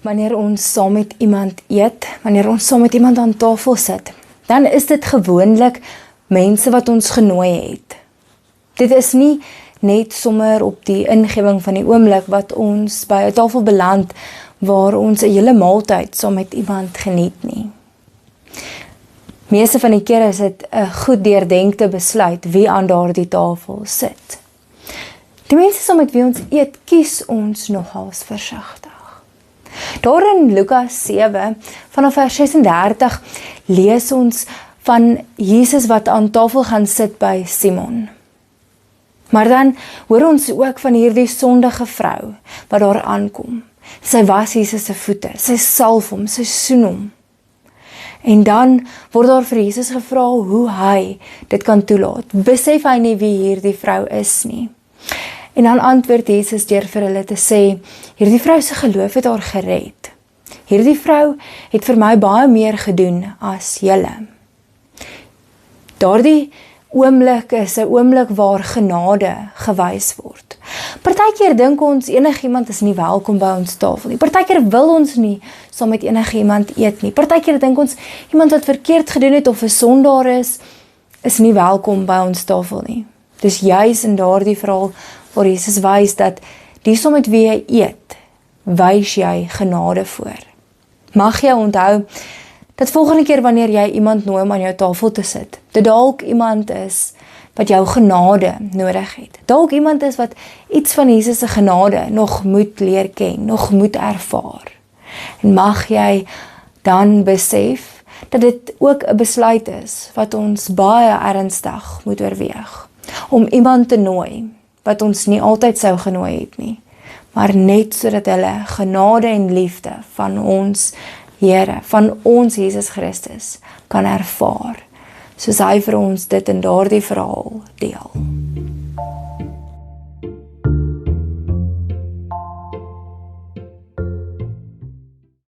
wanneer ons saam met iemand eet, wanneer ons saam met iemand aan tafel sit, dan is dit gewoonlik mense wat ons genooi het. Dit is nie net sommer op die ingewing van die oomblik wat ons by 'n tafel beland waar ons 'n hele maaltyd saam met iemand geniet nie. Meeste van die kere is dit 'n goed deurdenkte besluit wie aan daardie tafel sit. Die mense saam met wie ons eet, kies ons nogals versigtig. Daar in Lukas 7, vanaf vers 36, lees ons van Jesus wat aan tafel gaan sit by Simon. Maar dan hoor ons ook van hierdie sondige vrou wat daar aankom. Sy was Jesus se voete, sy salf hom, sy soen hom. En dan word daar vir Jesus gevra hoe hy dit kan toelaat. Besef hy nie wie hierdie vrou is nie. En dan antwoord Jesus deur vir hulle te sê, hierdie vrou se geloof het haar gered. Hierdie vrou het vir my baie meer gedoen as julle. Daardie oomblik is 'n oomblik waar genade gewys word. Partykeer dink ons enigiemand is nie welkom by ons tafel nie. Partykeer wil ons nie saam met enigiemand eet nie. Partykeer dink ons iemand wat verkeerd gedoen het of 'n sondaar is nie welkom by ons tafel nie. Dis juis in daardie verhaal waar Jesus wys dat die saam met wie jy eet, wys jy genade voor. Mag jy onthou dat volgende keer wanneer jy iemand nooi om aan jou tafel te sit, dit dalk iemand is wat jou genade nodig het. Dalk iemand is wat iets van Jesus se genade nog moet leer ken, nog moet ervaar. En mag jy dan besef dat dit ook 'n besluit is wat ons baie ernstig moet oorweeg. Om iemand te nooi wat ons nie altyd sou genooi het nie, maar net sodat hulle genade en liefde van ons Here, van ons Jesus Christus kan ervaar, soos hy vir ons dit in daardie verhaal deel.